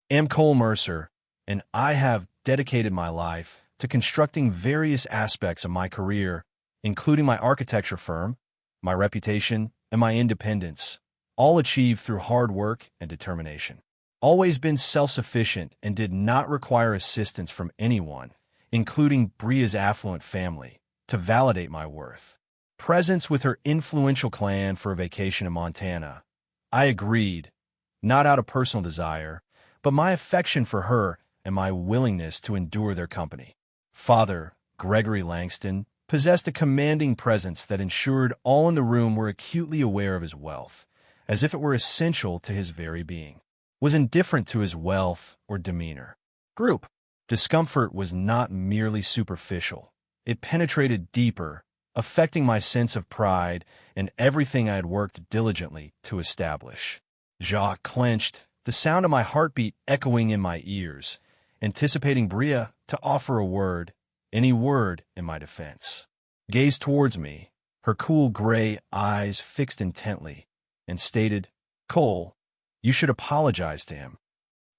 am Cole Mercer, and I have dedicated my life to constructing various aspects of my career, including my architecture firm, my reputation, and my independence, all achieved through hard work and determination. Always been self-sufficient and did not require assistance from anyone, including Bria's affluent family, to validate my worth. Presence with her influential clan for a vacation in Montana. I agreed, not out of personal desire, but my affection for her and my willingness to endure their company. Father, Gregory Langston, possessed a commanding presence that ensured all in the room were acutely aware of his wealth, as if it were essential to his very being. Was indifferent to his wealth or demeanor. Group. Discomfort was not merely superficial. It penetrated deeper, affecting my sense of pride and everything I had worked diligently to establish. Jaw clenched, the sound of my heartbeat echoing in my ears, anticipating Bria to offer a word, any word in my defense. Gazed towards me, her cool gray eyes fixed intently, and stated, "Cole, you should apologize to him.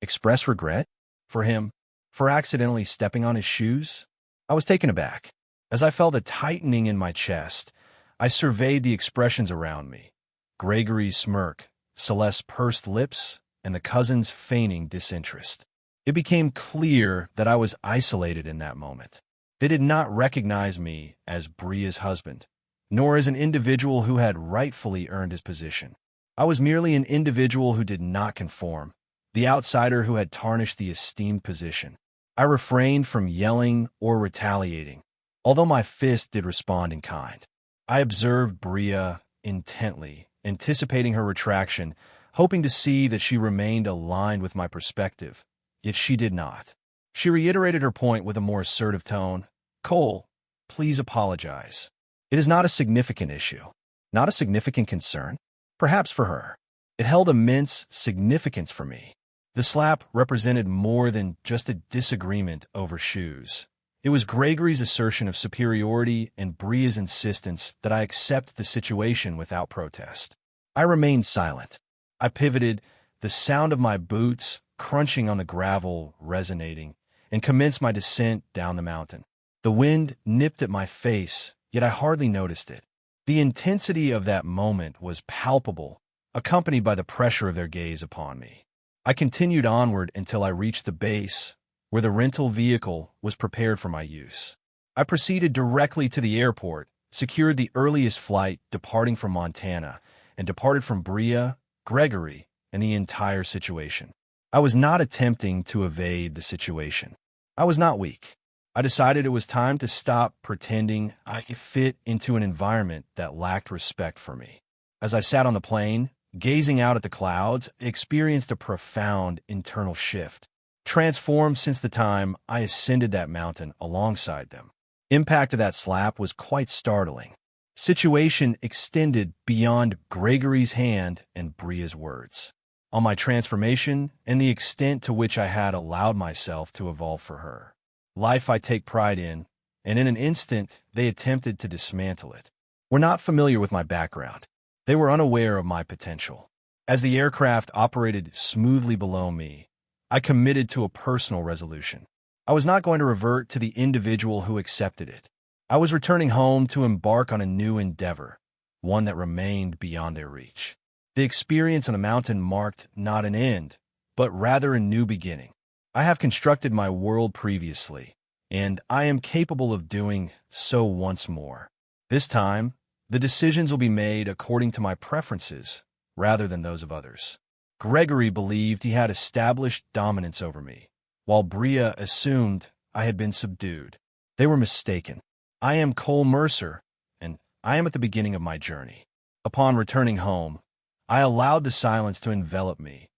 Express regret? For him? For accidentally stepping on his shoes?" I was taken aback. As I felt a tightening in my chest, I surveyed the expressions around me. Gregory's smirk, Celeste's pursed lips, and the cousin's feigning disinterest. It became clear that I was isolated in that moment. They did not recognize me as Bria's husband, nor as an individual who had rightfully earned his position. I was merely an individual who did not conform, the outsider who had tarnished the esteemed position. I refrained from yelling or retaliating, although my fist did respond in kind. I observed Bria intently, anticipating her retraction, hoping to see that she remained aligned with my perspective, yet she did not. She reiterated her point with a more assertive tone. "Cole, please apologize. It is not a significant issue, not a significant concern. Perhaps for her. It held immense significance for me. The slap represented more than just a disagreement over shoes. It was Gregory's assertion of superiority and Bria's insistence that I accept the situation without protest. I remained silent. I pivoted, the sound of my boots crunching on the gravel resonating, and commenced my descent down the mountain. The wind nipped at my face, yet I hardly noticed it. The intensity of that moment was palpable, accompanied by the pressure of their gaze upon me. I continued onward until I reached the base, where the rental vehicle was prepared for my use. I proceeded directly to the airport, secured the earliest flight departing from Montana, and departed from Bria, Gregory, and the entire situation. I was not attempting to evade the situation. I was not weak. I decided it was time to stop pretending I could fit into an environment that lacked respect for me. As I sat on the plane, gazing out at the clouds, I experienced a profound internal shift, transformed since the time I ascended that mountain alongside them. Impact of that slap was quite startling. Situation extended beyond Gregory's hand and Bria's words. On my transformation and the extent to which I had allowed myself to evolve for her. Life I take pride in, and in an instant they attempted to dismantle it. Were not familiar with my background. They were unaware of my potential. As the aircraft operated smoothly below me, I committed to a personal resolution. I was not going to revert to the individual who accepted it. I was returning home to embark on a new endeavor, one that remained beyond their reach. The experience on the mountain marked not an end, but rather a new beginning. I have constructed my world previously, and I am capable of doing so once more. This time, the decisions will be made according to my preferences rather than those of others. Gregory believed he had established dominance over me, while Bria assumed I had been subdued. They were mistaken. I am Cole Mercer, and I am at the beginning of my journey. Upon returning home, I allowed the silence to envelop me,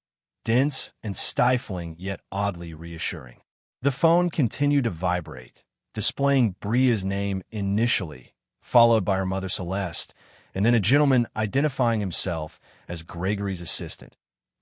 dense and stifling yet oddly reassuring. The phone continued to vibrate, displaying Bria's name initially, followed by her mother Celeste, and then a gentleman identifying himself as Gregory's assistant,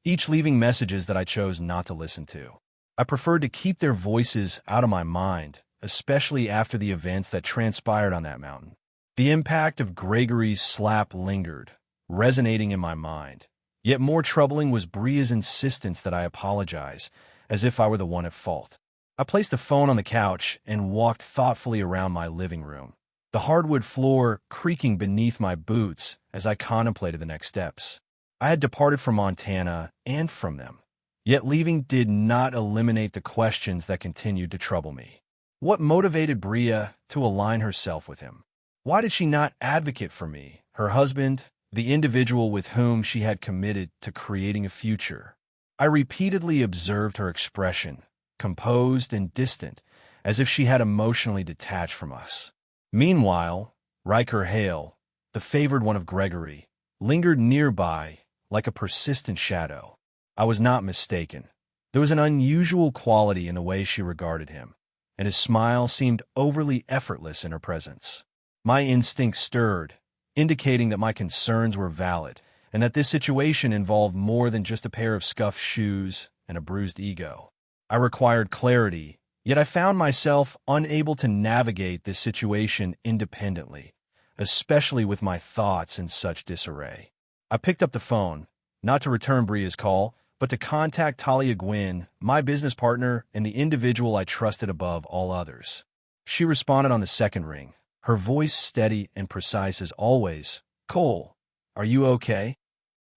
each leaving messages that I chose not to listen to. I preferred to keep their voices out of my mind, especially after the events that transpired on that mountain. The impact of Gregory's slap lingered, resonating in my mind. Yet more troubling was Bria's insistence that I apologize, as if I were the one at fault. I placed the phone on the couch and walked thoughtfully around my living room, the hardwood floor creaking beneath my boots as I contemplated the next steps. I had departed from Montana and from them, yet leaving did not eliminate the questions that continued to trouble me. What motivated Bria to align herself with him? Why did she not advocate for me, her husband, the individual with whom she had committed to creating a future? I repeatedly observed her expression, composed and distant, as if she had emotionally detached from us. Meanwhile, Riker Hale, the favored one of Gregory, lingered nearby like a persistent shadow. I was not mistaken. There was an unusual quality in the way she regarded him, and his smile seemed overly effortless in her presence. My instincts stirred, indicating that my concerns were valid, and that this situation involved more than just a pair of scuffed shoes and a bruised ego. I required clarity, yet I found myself unable to navigate this situation independently, especially with my thoughts in such disarray. I picked up the phone, not to return Bria's call, but to contact Talia Gwynn, my business partner and the individual I trusted above all others. She responded on the second ring, her voice steady and precise as always. "Cole, are you okay?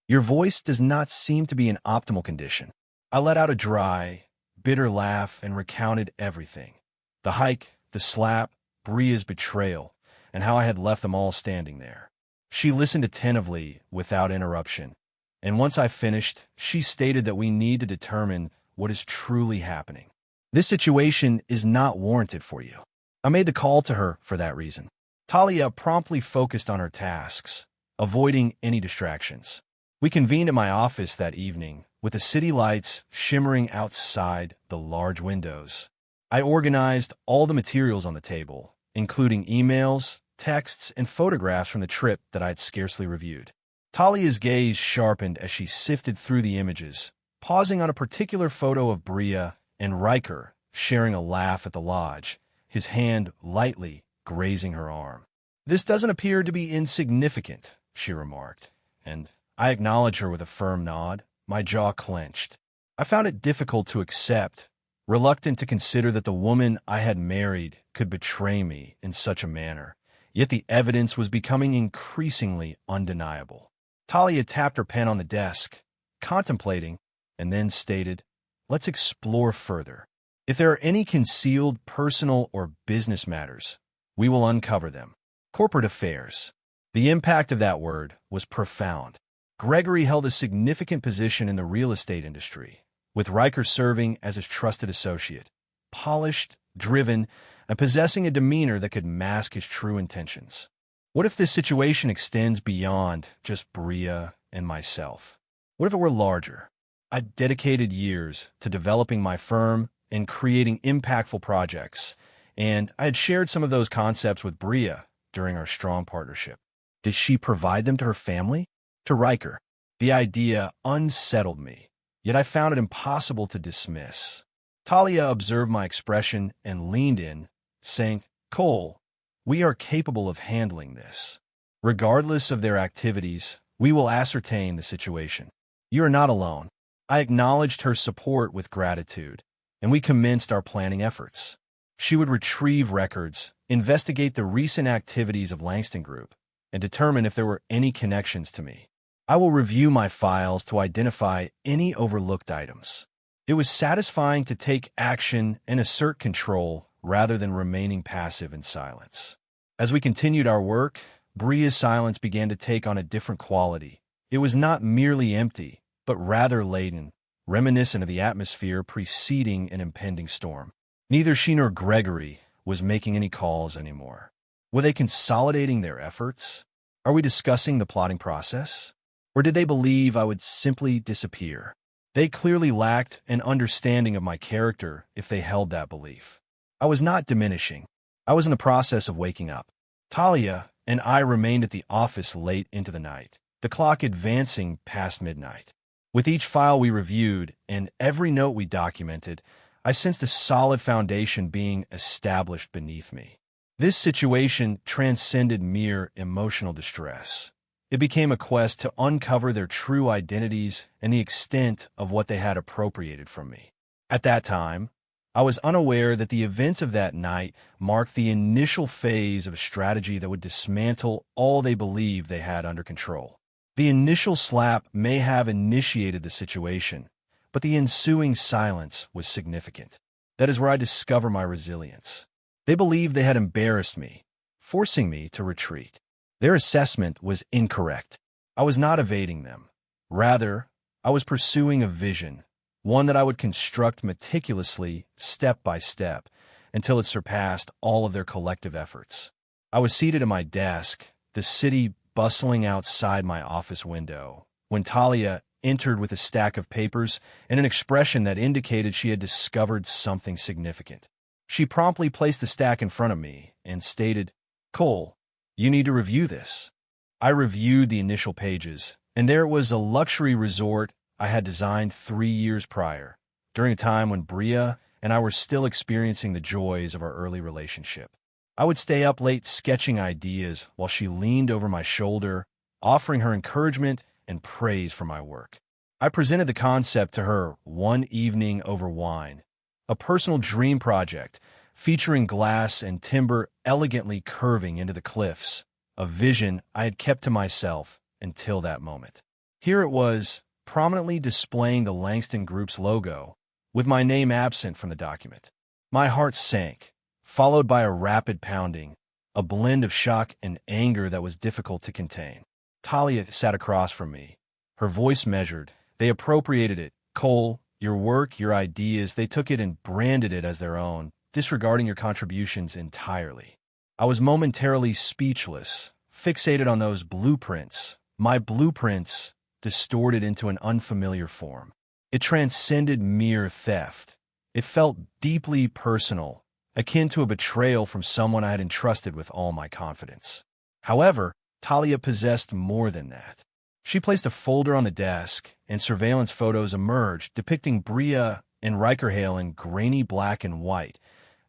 Your voice does not seem to be in optimal condition." I let out a dry, bitter laugh and recounted everything. The hike, the slap, Bria's betrayal, and how I had left them all standing there. She listened attentively without interruption, and once I finished, she stated that we need to determine what is truly happening. "This situation is not warranted for you." I made the call to her for that reason. Talia promptly focused on her tasks, avoiding any distractions. We convened at my office that evening, with the city lights shimmering outside the large windows. I organized all the materials on the table, including emails, texts, and photographs from the trip that I had scarcely reviewed. Talia's gaze sharpened as she sifted through the images, pausing on a particular photo of Bria and Riker sharing a laugh at the lodge, his hand lightly grazing her arm. "This doesn't appear to be insignificant," she remarked, and I acknowledged her with a firm nod, my jaw clenched. I found it difficult to accept, reluctant to consider that the woman I had married could betray me in such a manner, yet the evidence was becoming increasingly undeniable. Talia tapped her pen on the desk, contemplating, and then stated, "Let's explore further. If there are any concealed personal or business matters, we will uncover them." Corporate affairs. The impact of that word was profound. Gregory held a significant position in the real estate industry, with Riker serving as his trusted associate, polished, driven, and possessing a demeanor that could mask his true intentions. What if this situation extends beyond just Bria and myself? What if it were larger? I'd dedicated years to developing my firm and creating impactful projects, and I had shared some of those concepts with Bria during our strong partnership. Did she provide them to her family? To Riker? The idea unsettled me, yet I found it impossible to dismiss. Talia observed my expression and leaned in, saying, "Cole, we are capable of handling this. Regardless of their activities, we will ascertain the situation. You are not alone." I acknowledged her support with gratitude, and we commenced our planning efforts. She would retrieve records, investigate the recent activities of Langston Group, and determine if there were any connections to me. I will review my files to identify any overlooked items. It was satisfying to take action and assert control rather than remaining passive in silence. As we continued our work, Bria's silence began to take on a different quality. It was not merely empty, but rather laden, reminiscent of the atmosphere preceding an impending storm. Neither she nor Gregory was making any calls anymore. Were they consolidating their efforts? Are we discussing the plotting process? Or did they believe I would simply disappear? They clearly lacked an understanding of my character if they held that belief. I was not diminishing. I was in the process of waking up. Talia and I remained at the office late into the night, the clock advancing past midnight. With each file we reviewed and every note we documented, I sensed a solid foundation being established beneath me. This situation transcended mere emotional distress. It became a quest to uncover their true identities and the extent of what they had appropriated from me. At that time, I was unaware that the events of that night marked the initial phase of a strategy that would dismantle all they believed they had under control. The initial slap may have initiated the situation, but the ensuing silence was significant. That is where I discover my resilience. They believed they had embarrassed me, forcing me to retreat. Their assessment was incorrect. I was not evading them. Rather, I was pursuing a vision, one that I would construct meticulously, step by step, until it surpassed all of their collective efforts. I was seated at my desk, the city bustling outside my office window, when Talia entered with a stack of papers and an expression that indicated she had discovered something significant. She promptly placed the stack in front of me and stated, "Cole, you need to review this." I reviewed the initial pages, and there was a luxury resort I had designed 3 years prior, during a time when Bria and I were still experiencing the joys of our early relationship. I would stay up late sketching ideas while she leaned over my shoulder, offering her encouragement and praise for my work. I presented the concept to her one evening over wine, a personal dream project featuring glass and timber elegantly curving into the cliffs, a vision I had kept to myself until that moment. Here it was, prominently displaying the Langston Group's logo, with my name absent from the document. My heart sank, followed by a rapid pounding, a blend of shock and anger that was difficult to contain. Talia sat across from me, her voice measured. "They appropriated it. Cole, your work, your ideas, they took it and branded it as their own, disregarding your contributions entirely." I was momentarily speechless, fixated on those blueprints, my blueprints distorted into an unfamiliar form. It transcended mere theft. It felt deeply personal, akin to a betrayal from someone I had entrusted with all my confidence. However, Talia possessed more than that. She placed a folder on the desk, and surveillance photos emerged depicting Bria and Rikerhale in grainy black and white,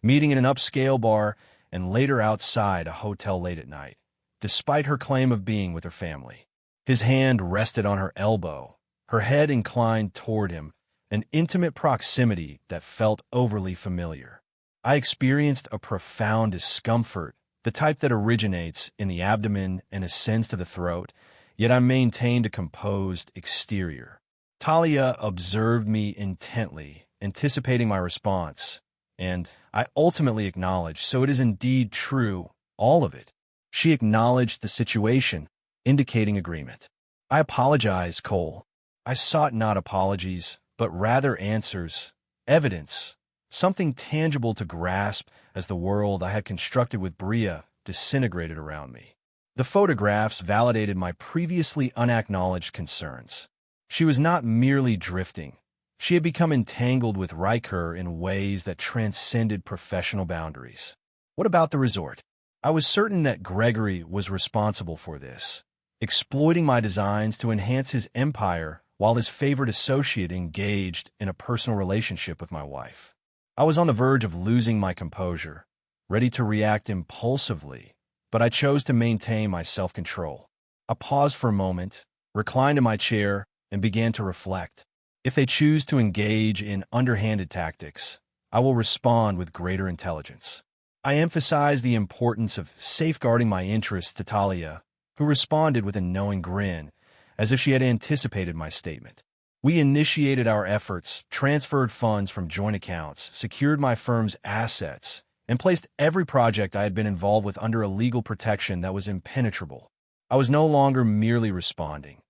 meeting in an upscale bar and later outside a hotel late at night, despite her claim of being with her family. His hand rested on her elbow, her head inclined toward him, an intimate proximity that felt overly familiar. I experienced a profound discomfort, the type that originates in the abdomen and ascends to the throat, yet I maintained a composed exterior. Talia observed me intently, anticipating my response, and I ultimately acknowledged, "So it is indeed true, all of it." She acknowledged the situation, indicating agreement. "I apologize, Cole." I sought not apologies, but rather answers, evidence, something tangible to grasp as the world I had constructed with Bria disintegrated around me. The photographs validated my previously unacknowledged concerns. She was not merely drifting. She had become entangled with Riker in ways that transcended professional boundaries. What about the resort? I was certain that Gregory was responsible for this, exploiting my designs to enhance his empire while his favorite associate engaged in a personal relationship with my wife. I was on the verge of losing my composure, ready to react impulsively, but I chose to maintain my self-control. I paused for a moment, reclined in my chair, and began to reflect. If they choose to engage in underhanded tactics, I will respond with greater intelligence. I emphasized the importance of safeguarding my interests to Talia, who responded with a knowing grin, as if she had anticipated my statement. We initiated our efforts, transferred funds from joint accounts, secured my firm's assets, and placed every project I had been involved with under a legal protection that was impenetrable. I was no longer merely responding.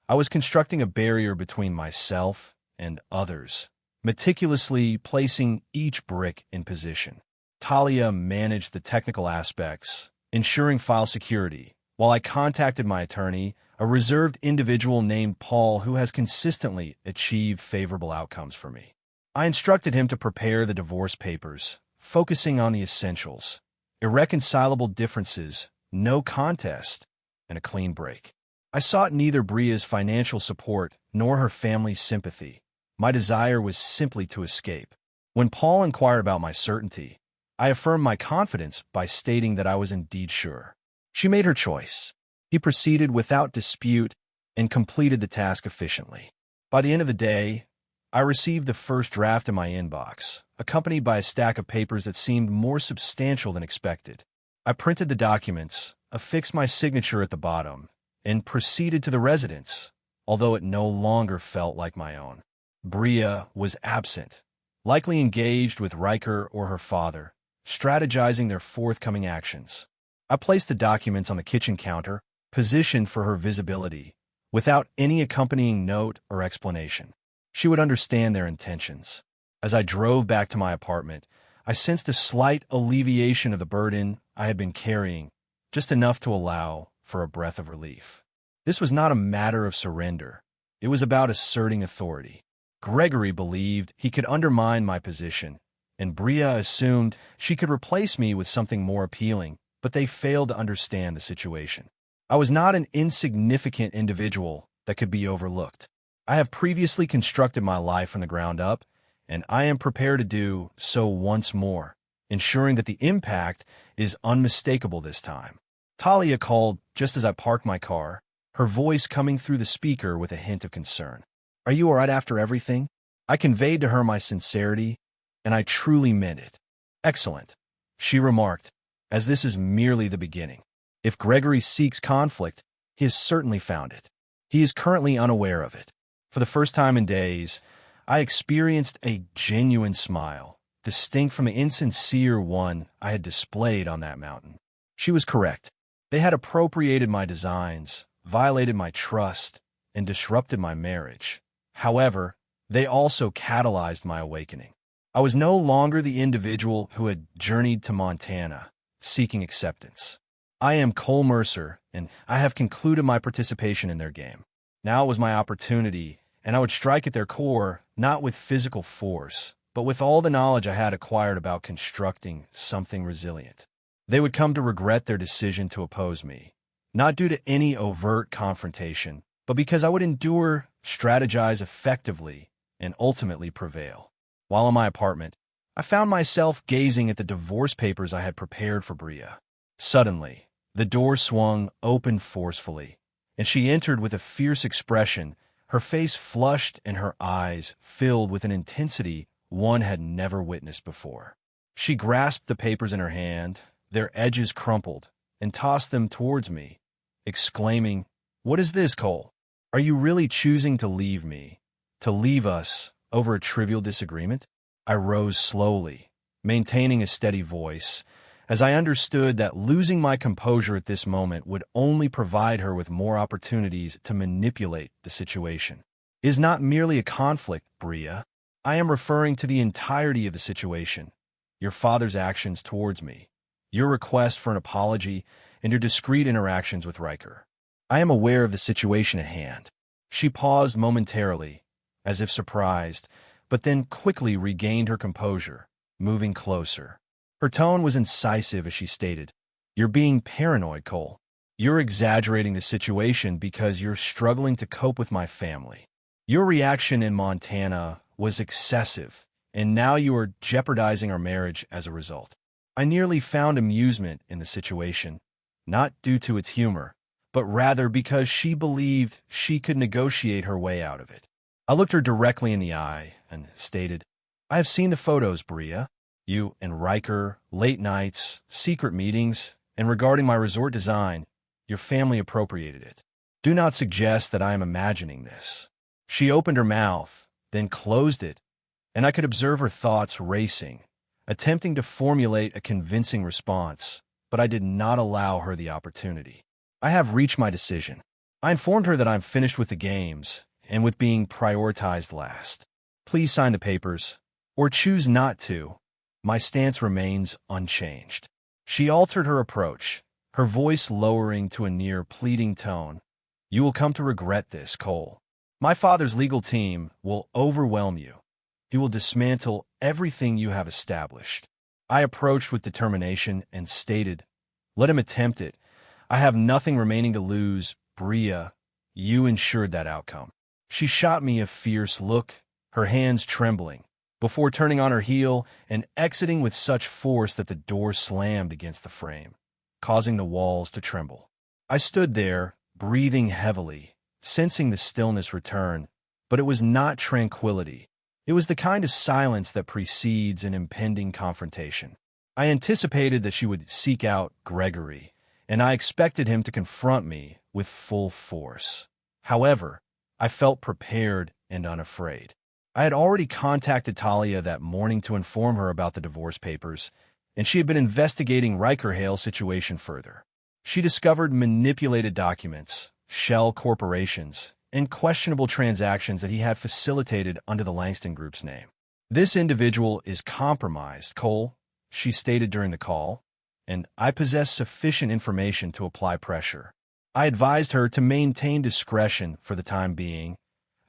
I was constructing a barrier between myself and others, meticulously placing each brick in position. Talia managed the technical aspects, ensuring file security, while I contacted my attorney, a reserved individual named Paul who has consistently achieved favorable outcomes for me. I instructed him to prepare the divorce papers, focusing on the essentials: irreconcilable differences, no contest, and a clean break. I sought neither Bria's financial support nor her family's sympathy. My desire was simply to escape. When Paul inquired about my certainty, I affirmed my confidence by stating that I was indeed sure. She made her choice. He proceeded without dispute and completed the task efficiently. By the end of the day, I received the first draft in my inbox, accompanied by a stack of papers that seemed more substantial than expected. I printed the documents, affixed my signature at the bottom, and proceeded to the residence, although it no longer felt like my own. Bria was absent, likely engaged with Riker or her father, strategizing their forthcoming actions. I placed the documents on the kitchen counter, positioned for her visibility, without any accompanying note or explanation. She would understand their intentions. As I drove back to my apartment, I sensed a slight alleviation of the burden I had been carrying, just enough to allow for a breath of relief. This was not a matter of surrender. It was about asserting authority. Gregory believed he could undermine my position, and Bria assumed she could replace me with something more appealing, but they failed to understand the situation. I was not an insignificant individual that could be overlooked. I have previously constructed my life from the ground up, and I am prepared to do so once more, ensuring that the impact is unmistakable this time. Talia called just as I parked my car, her voice coming through the speaker with a hint of concern. "Are you all right after everything?" I conveyed to her my sincerity, and I truly meant it. "Excellent," she remarked, "as this is merely the beginning. If Gregory seeks conflict, he has certainly found it. He is currently unaware of it." For the first time in days, I experienced a genuine smile, distinct from the insincere one I had displayed on that mountain. She was correct. They had appropriated my designs, violated my trust, and disrupted my marriage. However, they also catalyzed my awakening. I was no longer the individual who had journeyed to Montana, seeking acceptance. I am Cole Mercer, and I have concluded my participation in their game. Now it was my opportunity, and I would strike at their core, not with physical force, but with all the knowledge I had acquired about constructing something resilient. They would come to regret their decision to oppose me, not due to any overt confrontation, but because I would endure, strategize effectively, and ultimately prevail. While in my apartment, I found myself gazing at the divorce papers I had prepared for Bria. Suddenly, the door swung open forcefully, and she entered with a fierce expression, her face flushed and her eyes filled with an intensity one had never witnessed before. She grasped the papers in her hand, their edges crumpled, and tossed them towards me, exclaiming, "What is this, Cole? Are you really choosing to leave me, to leave us, over a trivial disagreement?" I rose slowly, maintaining a steady voice, as I understood that losing my composure at this moment would only provide her with more opportunities to manipulate the situation. It is not merely a conflict, Bria. I am referring to the entirety of the situation, your father's actions towards me, your request for an apology, and your discreet interactions with Riker. I am aware of the situation at hand. She paused momentarily, as if surprised, but then quickly regained her composure, moving closer. Her tone was incisive as she stated, "You're being paranoid, Cole. You're exaggerating the situation because you're struggling to cope with my family. Your reaction in Montana was excessive, and now you are jeopardizing our marriage as a result." I nearly found amusement in the situation, not due to its humor, but rather because she believed she could negotiate her way out of it. I looked her directly in the eye and stated, "I have seen the photos, Bria. You and Riker, late nights, secret meetings, and regarding my resort design, your family appropriated it. Do not suggest that I am imagining this." She opened her mouth, then closed it, and I could observe her thoughts racing, attempting to formulate a convincing response, but I did not allow her the opportunity. "I have reached my decision." I informed her that I'm finished with the games and with being prioritized last. "Please sign the papers, or choose not to. My stance remains unchanged." She altered her approach, her voice lowering to a near pleading tone. "You will come to regret this, Cole. My father's legal team will overwhelm you. He will dismantle everything you have established." I approached with determination and stated, "Let him attempt it. I have nothing remaining to lose, Bria. You ensured that outcome." She shot me a fierce look, her hands trembling, before turning on her heel and exiting with such force that the door slammed against the frame, causing the walls to tremble. I stood there, breathing heavily, sensing the stillness return, but it was not tranquility. It was the kind of silence that precedes an impending confrontation. I anticipated that she would seek out Gregory, and I expected him to confront me with full force. However, I felt prepared and unafraid. I had already contacted Talia that morning to inform her about the divorce papers, and she had been investigating Riker Hale's situation further. She discovered manipulated documents, shell corporations, and questionable transactions that he had facilitated under the Langston Group's name. "This individual is compromised, Cole," she stated during the call, "and I possess sufficient information to apply pressure." I advised her to maintain discretion for the time being,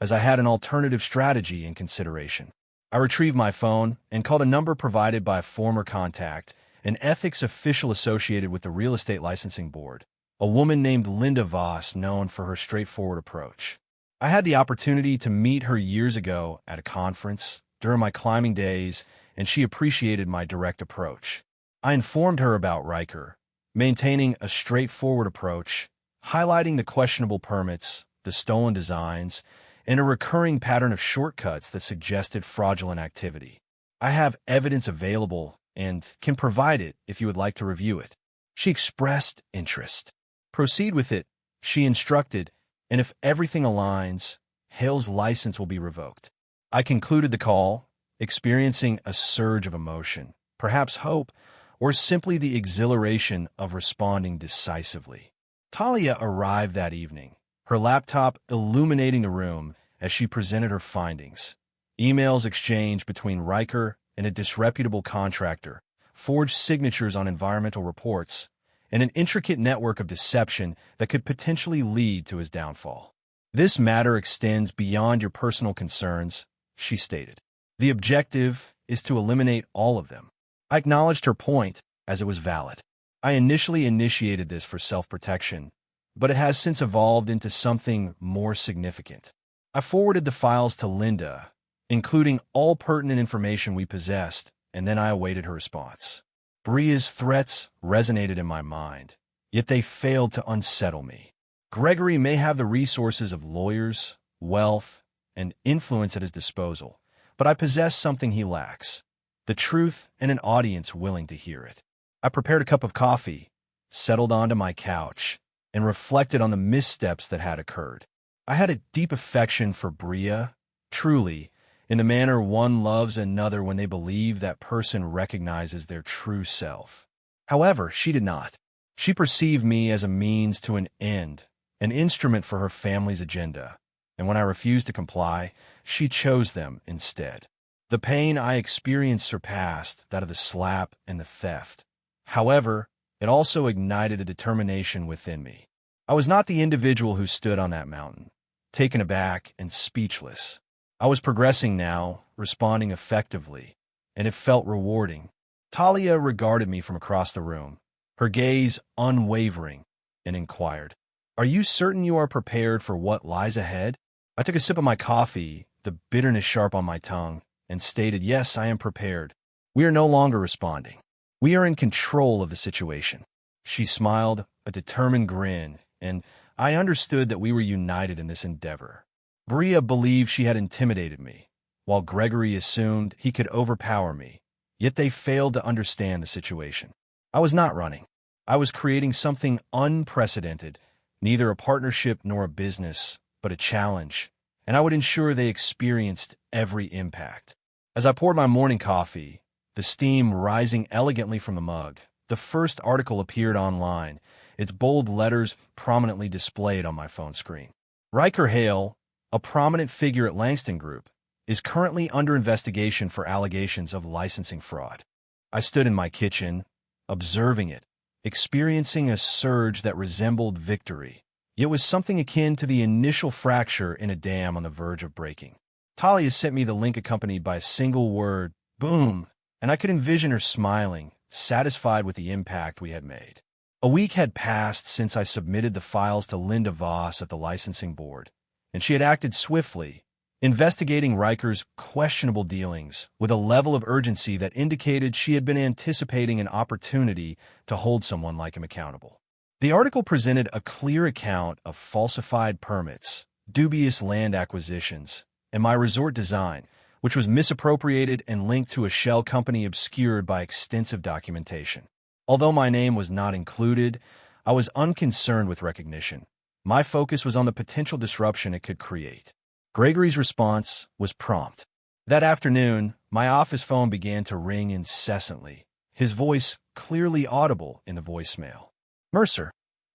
as I had an alternative strategy in consideration. I retrieved my phone and called a number provided by a former contact, an ethics official associated with the Real Estate Licensing Board, a woman named Linda Voss, known for her straightforward approach. I had the opportunity to meet her years ago at a conference during my climbing days, and she appreciated my direct approach. I informed her about Riker, maintaining a straightforward approach, highlighting the questionable permits, the stolen designs, and a recurring pattern of shortcuts that suggested fraudulent activity. "I have evidence available and can provide it if you would like to review it." She expressed interest. "Proceed with it," she instructed, "and if everything aligns, Hale's license will be revoked." I concluded the call, experiencing a surge of emotion, perhaps hope, or simply the exhilaration of responding decisively. Talia arrived that evening, her laptop illuminating the room as she presented her findings. Emails exchanged between Riker and a disreputable contractor, forged signatures on environmental reports, and an intricate network of deception that could potentially lead to his downfall. "This matter extends beyond your personal concerns," she stated. "The objective is to eliminate all of them." I acknowledged her point, as it was valid. I initially initiated this for self-protection, but it has since evolved into something more significant. I forwarded the files to Linda, including all pertinent information we possessed, and then I awaited her response. Bria's threats resonated in my mind, yet they failed to unsettle me. Gregory may have the resources of lawyers, wealth, and influence at his disposal, but I possess something he lacks: the truth and an audience willing to hear it. I prepared a cup of coffee, settled onto my couch, and reflected on the missteps that had occurred. I had a deep affection for Bria, truly, in the manner one loves another when they believe that person recognizes their true self. However, she did not. She perceived me as a means to an end, an instrument for her family's agenda, and when I refused to comply, she chose them instead. The pain I experienced surpassed that of the slap and the theft. However, it also ignited a determination within me. I was not the individual who stood on that mountain, taken aback and speechless. I was progressing now, responding effectively, and it felt rewarding. Talia regarded me from across the room, her gaze unwavering, and inquired, "Are you certain you are prepared for what lies ahead?" I took a sip of my coffee, the bitterness sharp on my tongue, and stated, "Yes, I am prepared. We are no longer responding. We are in control of the situation." She smiled, a determined grin, and I understood that we were united in this endeavor. Bria believed she had intimidated me, while Gregory assumed he could overpower me, yet they failed to understand the situation. I was not running. I was creating something unprecedented, neither a partnership nor a business, but a challenge, and I would ensure they experienced every impact. As I poured my morning coffee, the steam rising elegantly from the mug, the first article appeared online, its bold letters prominently displayed on my phone screen. Riker Hale, a prominent figure at Langston Group, is currently under investigation for allegations of licensing fraud. I stood in my kitchen, observing it, experiencing a surge that resembled victory. It was something akin to the initial fracture in a dam on the verge of breaking. Talia sent me the link accompanied by a single word, "Boom," and I could envision her smiling, satisfied with the impact we had made. A week had passed since I submitted the files to Linda Voss at the licensing board, and she had acted swiftly, investigating Riker's questionable dealings with a level of urgency that indicated she had been anticipating an opportunity to hold someone like him accountable. The article presented a clear account of falsified permits, dubious land acquisitions, and my resort design, which was misappropriated and linked to a shell company obscured by extensive documentation. Although my name was not included, I was unconcerned with recognition. My focus was on the potential disruption it could create. Gregory's response was prompt. That afternoon, my office phone began to ring incessantly, his voice clearly audible in the voicemail. "Mercer,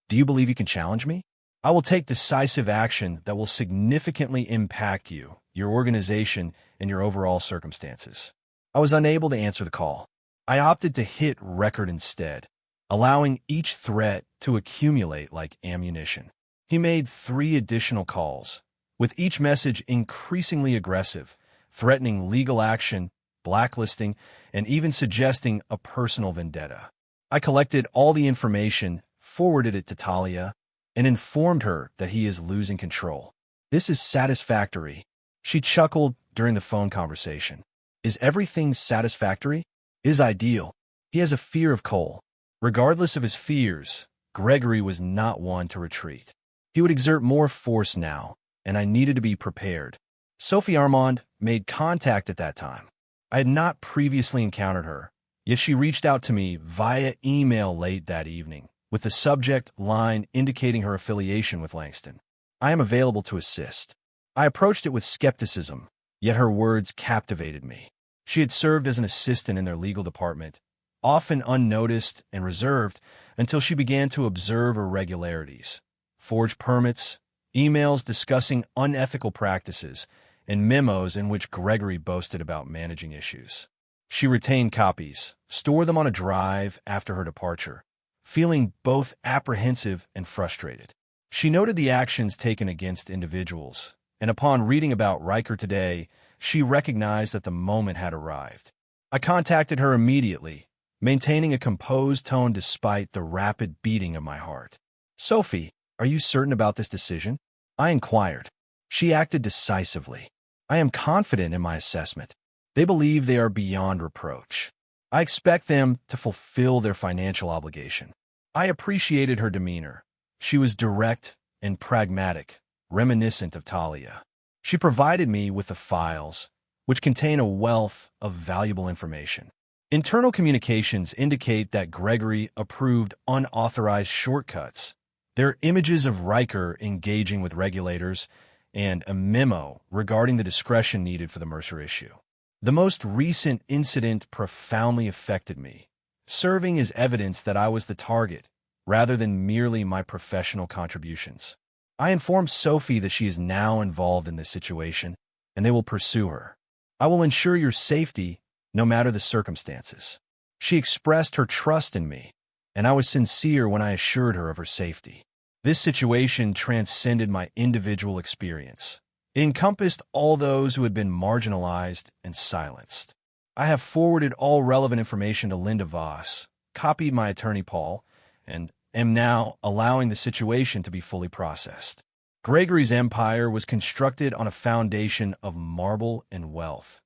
do you believe you can challenge me? I will take decisive action that will significantly impact you, your organization, and your overall circumstances." I was unable to answer the call. I opted to hit record instead, allowing each threat to accumulate like ammunition. He made 3 additional calls, with each message increasingly aggressive, threatening legal action, blacklisting, and even suggesting a personal vendetta. I collected all the information, forwarded it to Talia, and informed her that he is losing control. "This is satisfactory," she chuckled during the phone conversation. "Is everything satisfactory?" "It is ideal. He has a fear of coal." Regardless of his fears, Gregory was not one to retreat. He would exert more force now, and I needed to be prepared. Sophie Armand made contact at that time. I had not previously encountered her, yet she reached out to me via email late that evening, with the subject line indicating her affiliation with Langston. "I am available to assist." I approached it with skepticism, yet her words captivated me. She had served as an assistant in their legal department, often unnoticed and reserved until she began to observe irregularities, forged permits, emails discussing unethical practices, and memos in which Gregory boasted about managing issues. She retained copies, stored them on a drive after her departure, feeling both apprehensive and frustrated. She noted the actions taken against individuals, and upon reading about Riker today, she recognized that the moment had arrived. I contacted her immediately, maintaining a composed tone despite the rapid beating of my heart. "Sophie, are you certain about this decision?" I inquired. She acted decisively. "I am confident in my assessment. They believe they are beyond reproach. I expect them to fulfill their financial obligation." I appreciated her demeanor. She was direct and pragmatic, reminiscent of Talia. She provided me with the files, which contain a wealth of valuable information. Internal communications indicate that Gregory approved unauthorized shortcuts. There are images of Riker engaging with regulators and a memo regarding the discretion needed for the Mercer issue. The most recent incident profoundly affected me, serving as evidence that I was the target, rather than merely my professional contributions. I informed Sophie that she is now involved in this situation, and they will pursue her. "I will ensure your safety, no matter the circumstances." She expressed her trust in me, and I was sincere when I assured her of her safety. This situation transcended my individual experience. It encompassed all those who had been marginalized and silenced. I have forwarded all relevant information to Linda Voss, copied my attorney Paul, and am now allowing the situation to be fully processed. Gregory's empire was constructed on a foundation of marble and wealth,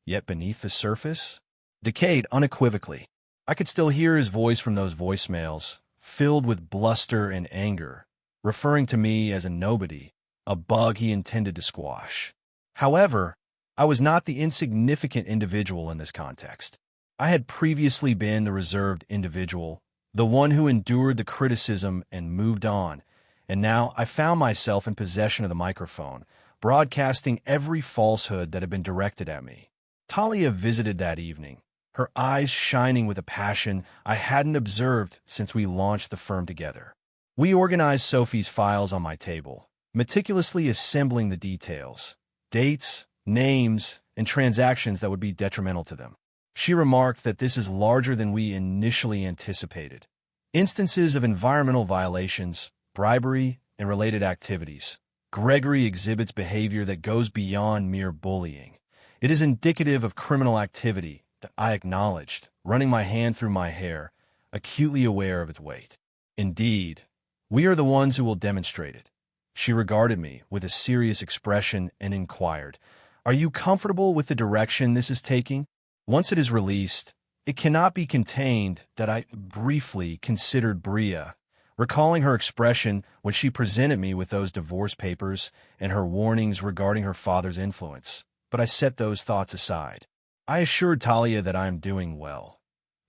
yet beneath the surface, decayed unequivocally. I could still hear his voice from those voicemails, filled with bluster and anger, referring to me as a nobody, a bug he intended to squash. However, I was not the insignificant individual in this context. I had previously been the reserved individual, the one who endured the criticism and moved on, and now I found myself in possession of the microphone, broadcasting every falsehood that had been directed at me. Talia visited that evening, her eyes shining with a passion I hadn't observed since we launched the firm together. We organized Sophie's files on my table, meticulously assembling the details, dates, names, and transactions that would be detrimental to them. She remarked that this is larger than we initially anticipated. Instances of environmental violations, bribery, and related activities. Gregory exhibits behavior that goes beyond mere bullying. It is indicative of criminal activity that I acknowledged, running my hand through my hair, acutely aware of its weight. "Indeed, we are the ones who will demonstrate it." She regarded me with a serious expression and inquired, "Are you comfortable with the direction this is taking?" Once it is released, it cannot be contained that I briefly considered Bria, recalling her expression when she presented me with those divorce papers and her warnings regarding her father's influence. but I set those thoughts aside. I assured Talia that I am doing well.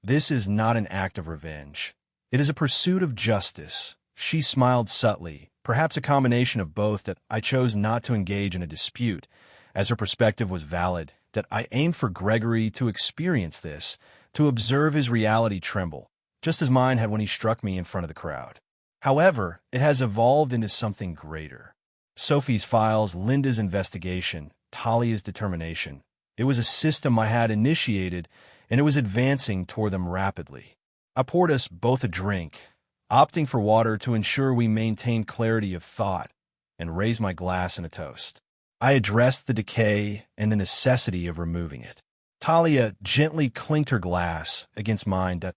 This is not an act of revenge. It is a pursuit of justice. She smiled subtly, perhaps a combination of both, that I chose not to engage in a dispute, as her perspective was valid, that I aimed for Gregory to experience this, to observe his reality tremble, just as mine had when he struck me in front of the crowd. However, it has evolved into something greater. Sophie's files, Linda's investigation, Talia's determination. It was a system I had initiated, and it was advancing toward them rapidly. I poured us both a drink, opting for water to ensure we maintained clarity of thought, and raised my glass in a toast. I addressed the decay and the necessity of removing it. Talia gently clinked her glass against mine. The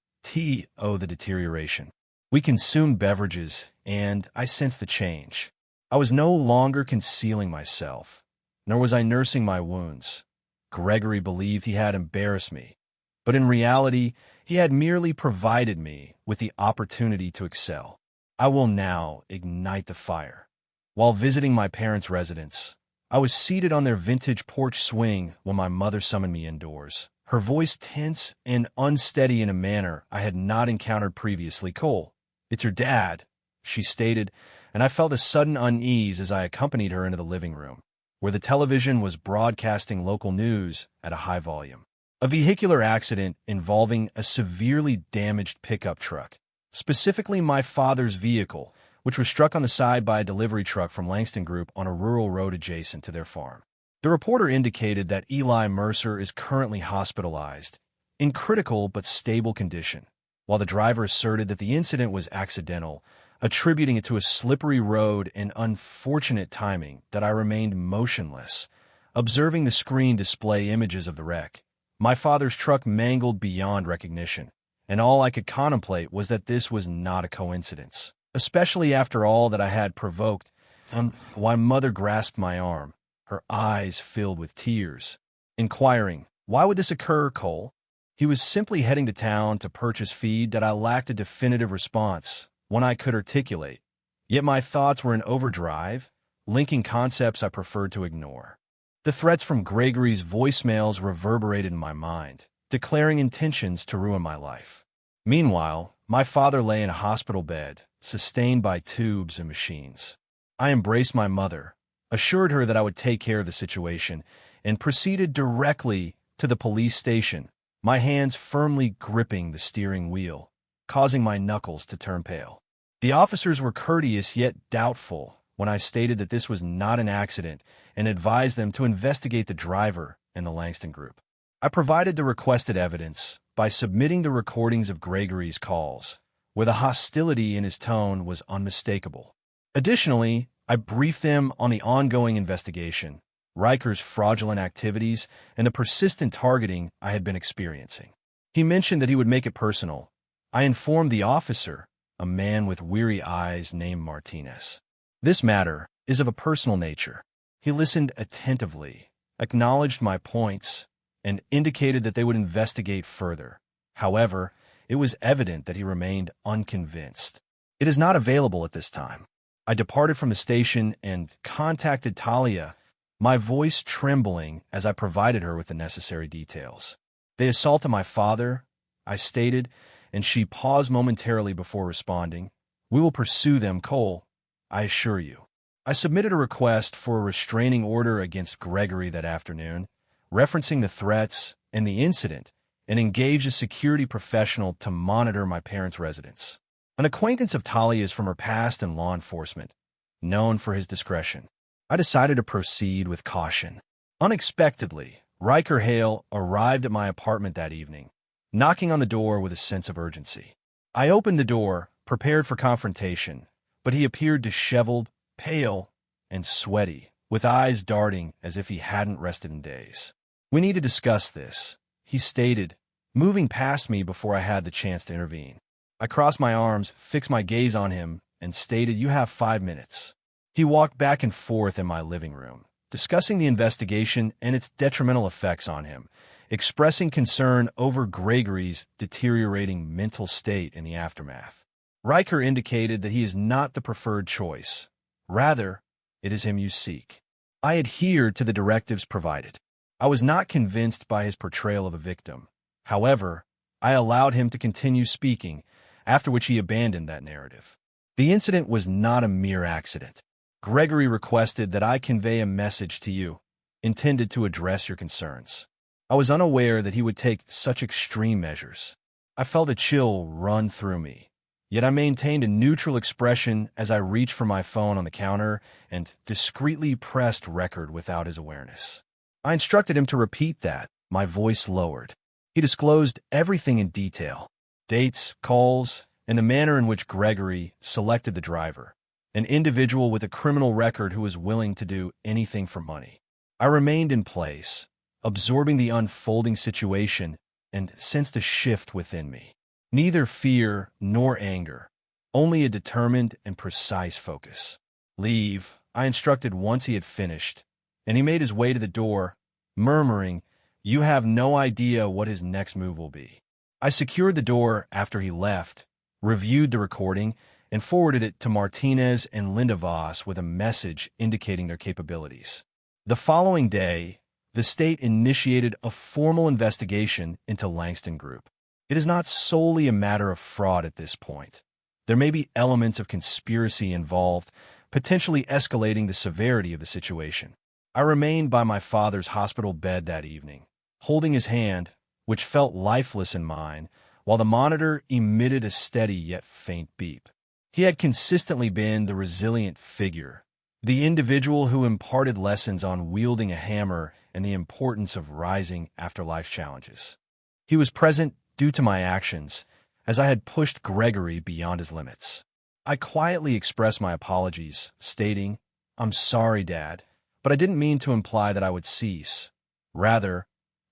deterioration. We consumed beverages, and I sensed the change. I was no longer concealing myself, nor was I nursing my wounds. Gregory believed he had embarrassed me, but in reality, he had merely provided me with the opportunity to excel. I will now ignite the fire. While visiting my parents' residence, I was seated on their vintage porch swing when my mother summoned me indoors, her voice tense and unsteady in a manner I had not encountered previously. "Cole, it's your dad," she stated, and I felt a sudden unease as I accompanied her into the living room, where the television was broadcasting local news at a high volume. A vehicular accident involving a severely damaged pickup truck, specifically my father's vehicle, which was struck on the side by a delivery truck from Langston Group on a rural road adjacent to their farm. The reporter indicated that Eli Mercer is currently hospitalized, in critical but stable condition, while the driver asserted that the incident was accidental, attributing it to a slippery road and unfortunate timing. That I remained motionless, observing the screen display images of the wreck. My father's truck mangled beyond recognition, and all I could contemplate was that this was not a coincidence, especially after all that I had provoked. My mother grasped my arm, her eyes filled with tears, inquiring, "Why would this occur, Cole?" He was simply heading to town to purchase feed. That I lacked a definitive response, one I could articulate. Yet my thoughts were in overdrive, linking concepts I preferred to ignore. The threats from Gregory's voicemails reverberated in my mind, declaring intentions to ruin my life. Meanwhile, my father lay in a hospital bed, sustained by tubes and machines. I embraced my mother, assured her that I would take care of the situation, and proceeded directly to the police station, my hands firmly gripping the steering wheel, causing my knuckles to turn pale. The officers were courteous yet doubtful when I stated that this was not an accident and advised them to investigate the driver and the Langston Group. I provided the requested evidence by submitting the recordings of Gregory's calls, where the hostility in his tone was unmistakable. Additionally, I briefed them on the ongoing investigation, Riker's fraudulent activities, and the persistent targeting I had been experiencing. He mentioned that he would make it personal. I informed the officer, a man with weary eyes named Martinez. "This matter is of a personal nature." He listened attentively, acknowledged my points, and indicated that they would investigate further. However, it was evident that he remained unconvinced. "It is not available at this time." I departed from the station and contacted Talia, my voice trembling as I provided her with the necessary details. "They assaulted my father," I stated, and she paused momentarily before responding. "We will pursue them, Cole, I assure you." I submitted a request for a restraining order against Gregory that afternoon, referencing the threats and the incident, and engaged a security professional to monitor my parents' residence. An acquaintance of Talia's from her past in law enforcement, known for his discretion. I decided to proceed with caution. Unexpectedly, Riker Hale arrived at my apartment that evening, knocking on the door with a sense of urgency. I opened the door, prepared for confrontation, but he appeared disheveled, pale, and sweaty, with eyes darting as if he hadn't rested in days. "We need to discuss this," he stated, moving past me before I had the chance to intervene. I crossed my arms, fixed my gaze on him, and stated, "You have 5 minutes." He walked back and forth in my living room, discussing the investigation and its detrimental effects on him, expressing concern over Gregory's deteriorating mental state in the aftermath. Riker indicated that he is not the preferred choice. Rather, it is him you seek. I adhered to the directives provided. I was not convinced by his portrayal of a victim. However, I allowed him to continue speaking, after which he abandoned that narrative. The incident was not a mere accident. Gregory requested that I convey a message to you, intended to address your concerns. I was unaware that he would take such extreme measures. I felt a chill run through me, yet I maintained a neutral expression as I reached for my phone on the counter and discreetly pressed record without his awareness. I instructed him to repeat that, my voice lowered. He disclosed everything in detail: dates, calls, and the manner in which Gregory selected the driver, an individual with a criminal record who was willing to do anything for money. I remained in place, absorbing the unfolding situation, and sensed a shift within me. Neither fear nor anger, only a determined and precise focus. "Leave," I instructed once he had finished, and he made his way to the door, murmuring, "You have no idea what his next move will be." I secured the door after he left, reviewed the recording, and forwarded it to Martinez and Linda Voss with a message indicating their capabilities. The following day, the state initiated a formal investigation into Langston Group. It is not solely a matter of fraud at this point. There may be elements of conspiracy involved, potentially escalating the severity of the situation. I remained by my father's hospital bed that evening, holding his hand, which felt lifeless in mine, while the monitor emitted a steady yet faint beep. He had consistently been the resilient figure, the individual who imparted lessons on wielding a hammer and the importance of rising after life's challenges. He was present due to my actions, as I had pushed Gregory beyond his limits. I quietly expressed my apologies, stating, "I'm sorry, Dad, but I didn't mean to imply that I would cease. Rather,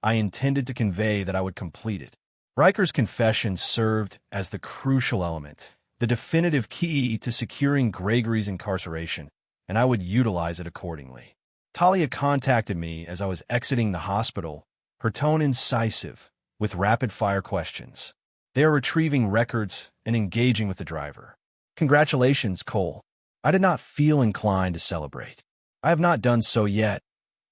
I intended to convey that I would complete it." Riker's confession served as the crucial element, the definitive key to securing Gregory's incarceration, and I would utilize it accordingly. Talia contacted me as I was exiting the hospital, her tone incisive, with rapid-fire questions. They are retrieving records and engaging with the driver. "Congratulations, Cole." I did not feel inclined to celebrate. "I have not done so yet,"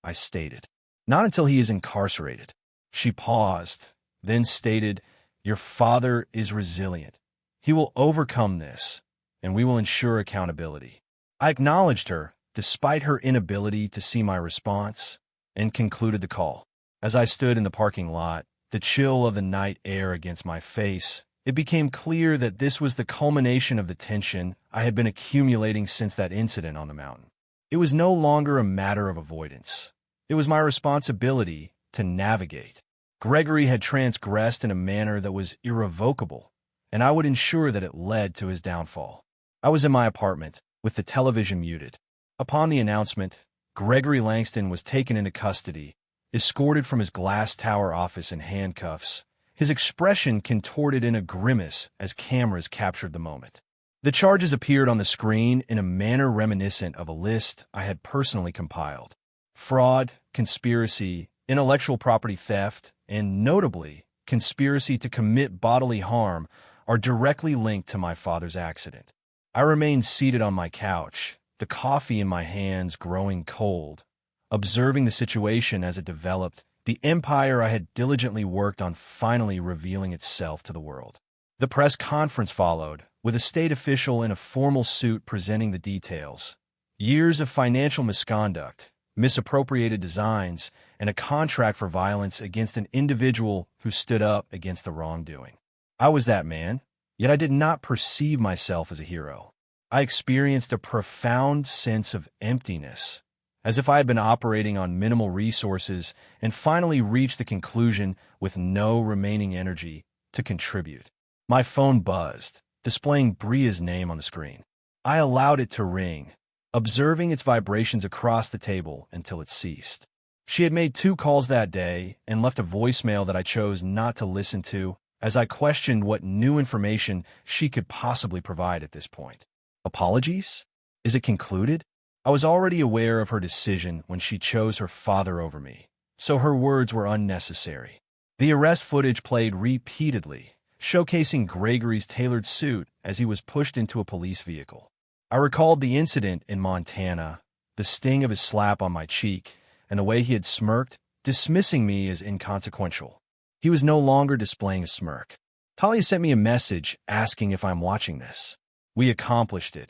I stated. "Not until he is incarcerated." She paused, then stated, "Your father is resilient. He will overcome this, and we will ensure accountability." I acknowledged her, despite her inability to see my response, and concluded the call. As I stood in the parking lot, the chill of the night air against my face, it became clear that this was the culmination of the tension I had been accumulating since that incident on the mountain. It was no longer a matter of avoidance. It was my responsibility to navigate. Gregory had transgressed in a manner that was irrevocable, and I would ensure that it led to his downfall. I was in my apartment, with the television muted. Upon the announcement, Gregory Langston was taken into custody, escorted from his glass tower office in handcuffs, his expression contorted in a grimace as cameras captured the moment. The charges appeared on the screen in a manner reminiscent of a list I had personally compiled. Fraud, conspiracy, intellectual property theft, and notably, conspiracy to commit bodily harm are directly linked to my father's accident. I remained seated on my couch, the coffee in my hands growing cold, observing the situation as it developed, the empire I had diligently worked on finally revealing itself to the world. The press conference followed, with a state official in a formal suit presenting the details. Years of financial misconduct, misappropriated designs, and a contract for violence against an individual who stood up against the wrongdoing. I was that man, yet I did not perceive myself as a hero. I experienced a profound sense of emptiness, as if I had been operating on minimal resources and finally reached the conclusion with no remaining energy to contribute. My phone buzzed, displaying Bria's name on the screen. I allowed it to ring, observing its vibrations across the table until it ceased. She had made 2 calls that day and left a voicemail that I chose not to listen to, as I questioned what new information she could possibly provide at this point. Apologies? Is it concluded? I was already aware of her decision when she chose her father over me, so her words were unnecessary. The arrest footage played repeatedly, showcasing Gregory's tailored suit as he was pushed into a police vehicle. I recalled the incident in Montana, the sting of his slap on my cheek, and the way he had smirked dismissing me as inconsequential. He was no longer displaying a smirk. Talia sent me a message asking if I'm watching this. We accomplished it,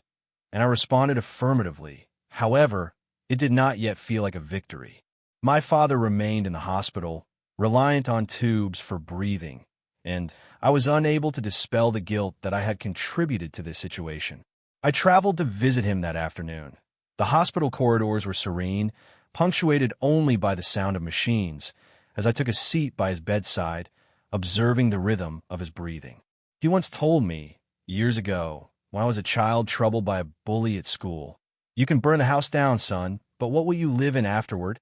and I responded affirmatively. However, it did not yet feel like a victory. My father remained in the hospital, reliant on tubes for breathing, and I was unable to dispel the guilt that I had contributed to this situation. I traveled to visit him that afternoon. The hospital corridors were serene, punctuated only by the sound of machines, as I took a seat by his bedside, observing the rhythm of his breathing. He once told me, years ago, when I was a child troubled by a bully at school, "You can burn the house down, son, but what will you live in afterward?"